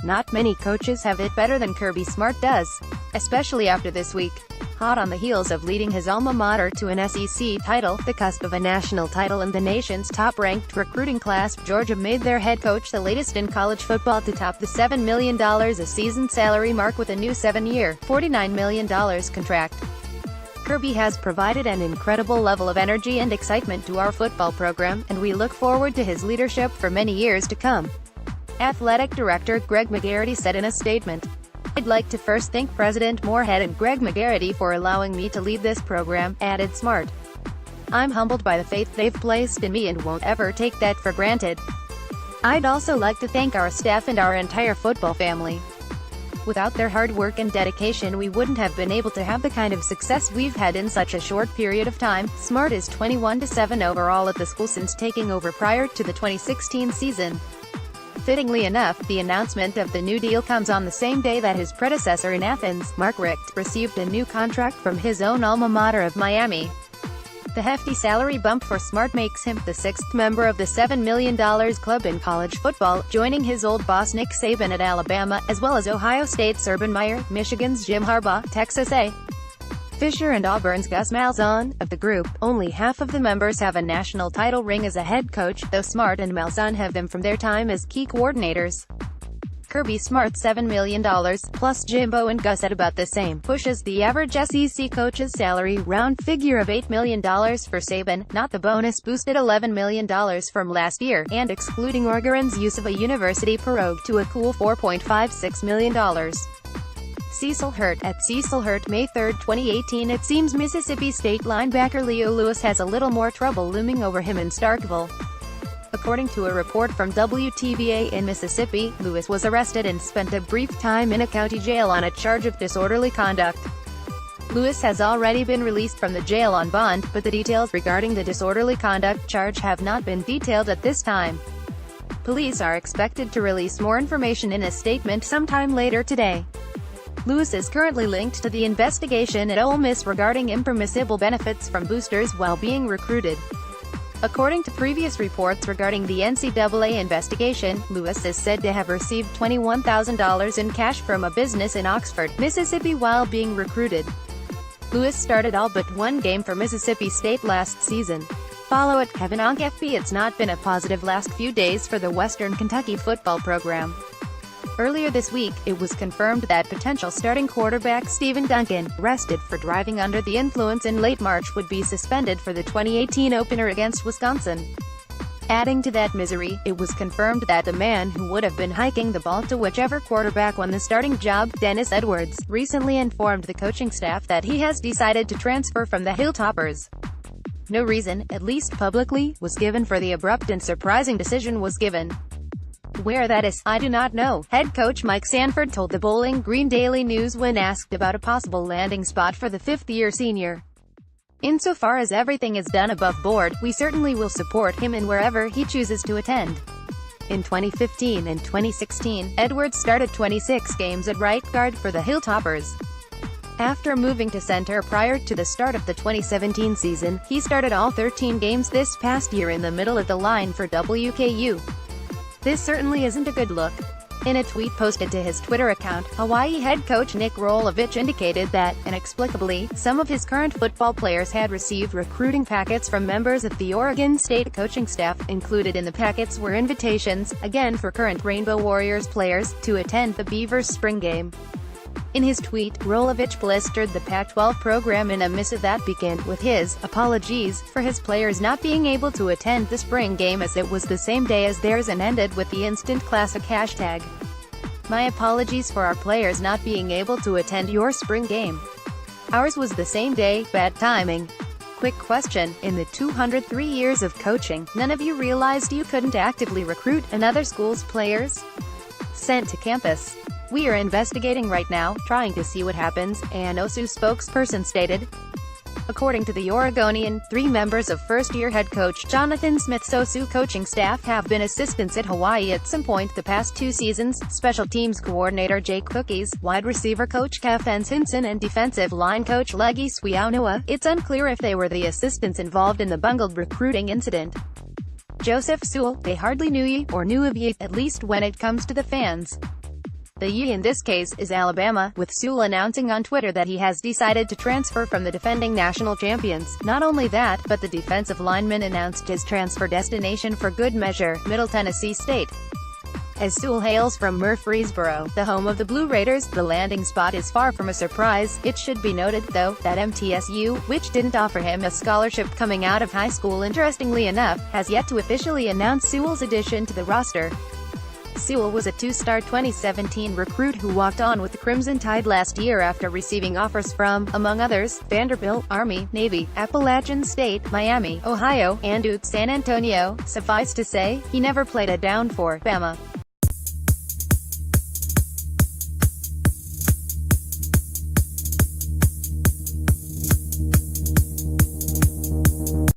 Not many coaches have it better than Kirby Smart does. Especially after this week. Hot on the heels of leading his alma mater to an SEC title, the cusp of a national title and the nation's top-ranked recruiting class, Georgia made their head coach the latest in college football to top the $7 million a season salary mark with a new 7-year, $49 million contract. Kirby has provided an incredible level of energy and excitement to our football program, and we look forward to his leadership for many years to come. Athletic Director Greg McGarity said in a statement. "I'd like to first thank President Moorhead and Greg McGarity for allowing me to lead this program," added Smart. "I'm humbled by the faith they've placed in me and won't ever take that for granted. I'd also like to thank our staff and our entire football family. Without their hard work and dedication we wouldn't have been able to have the kind of success we've had in such a short period of time." Smart is 21-7 overall at the school since taking over prior to the 2016 season. Fittingly enough, the announcement of the new deal comes on the same day that his predecessor in Athens, Mark Richt, received a new contract from his own alma mater of Miami. The hefty salary bump for Smart makes him the sixth member of the $7 million club in college football, joining his old boss Nick Saban at Alabama, as well as Ohio State's Urban Meyer, Michigan's Jim Harbaugh, Texas A. Fisher and Auburn's Gus Malzahn. Of the group, only half of the members have a national title ring as a head coach, though Smart and Malzahn have them from their time as key coordinators. Kirby Smart's $7 million, plus Jimbo and Gus at about the same, pushes the average SEC coach's salary round figure of $8 million for Saban, not the bonus-boosted $11 million from last year, and excluding Oregon's use of a university pirogue to a cool $4.56 million. Cecil Hurt at Cecil Hurt, May 3, 2018. It seems Mississippi State linebacker Leo Lewis has a little more trouble looming over him in Starkville. According to a report from WTVA in Mississippi, Lewis was arrested and spent a brief time in a county jail on a charge of disorderly conduct. Lewis has already been released from the jail on bond, but the details regarding the disorderly conduct charge have not been detailed at this time. Police are expected to release more information in a statement sometime later today. Lewis is currently linked to the investigation at Ole Miss regarding impermissible benefits from boosters while being recruited. According to previous reports regarding the NCAA investigation, Lewis is said to have received $21,000 in cash from a business in Oxford, Mississippi while being recruited. Lewis started all but one game for Mississippi State last season. Follow at Kevin on FB. It's not been a positive last few days for the Western Kentucky football program. Earlier this week, it was confirmed that potential starting quarterback Stephen Duncan, arrested for driving under the influence in late March, would be suspended for the 2018 opener against Wisconsin. Adding to that misery, it was confirmed that the man who would have been hiking the ball to whichever quarterback won the starting job, Dennis Edwards, recently informed the coaching staff that he has decided to transfer from the Hilltoppers. No reason, at least publicly, was given for the abrupt and surprising decision was given. Where that is, I do not know, head coach Mike Sanford told the Bowling Green Daily News when asked about a possible landing spot for the fifth-year senior. "Insofar as everything is done above board, we certainly will support him in wherever he chooses to attend." In 2015 and 2016, Edwards started 26 games at right guard for the Hilltoppers. After moving to center prior to the start of the 2017 season, he started all 13 games this past year in the middle of the line for WKU. This certainly isn't a good look. In a tweet posted to his Twitter account, Hawaii head coach Nick Rolovich indicated that, inexplicably, some of his current football players had received recruiting packets from members of the Oregon State coaching staff. Included in the packets were invitations, again for current Rainbow Warriors players, to attend the Beavers spring game. In his tweet, Rolovich blistered the Pac-12 program in a missive that began with his apologies for his players not being able to attend the spring game as it was the same day as theirs, and ended with the instant classic hashtag. "My apologies for our players not being able to attend your spring game. Ours was the same day, bad timing." Quick question, in the 203 years of coaching, none of you realized you couldn't actively recruit another school's players? Sent to campus. "We are investigating right now, trying to see what happens," an OSU spokesperson stated. According to the Oregonian, 3 members of first-year head coach Jonathan Smith's OSU coaching staff have been assistants at Hawaii at some point the past 2 seasons, special teams coordinator Jake Cookies, wide receiver coach Kefens Hinson and defensive line coach Legi Swiaunua. It's unclear if they were the assistants involved in the bungled recruiting incident. Joseph Sewell, "They hardly knew ye, or knew of ye, at least when it comes to the fans. The "ye" in this case is Alabama, with Sewell announcing on Twitter that he has decided to transfer from the defending national champions. Not only that, but the defensive lineman announced his transfer destination for good measure, Middle Tennessee State. As Sewell hails from Murfreesboro, the home of the Blue Raiders, the landing spot is far from a surprise. It should be noted, though, that MTSU, which didn't offer him a scholarship coming out of high school interestingly enough, has yet to officially announce Sewell's addition to the roster. Sewell was a two-star 2017 recruit who walked on with the Crimson Tide last year after receiving offers from, among others, Vanderbilt, Army, Navy, Appalachian State, Miami, Ohio, and San Antonio. Suffice to say, he never played a down for Bama.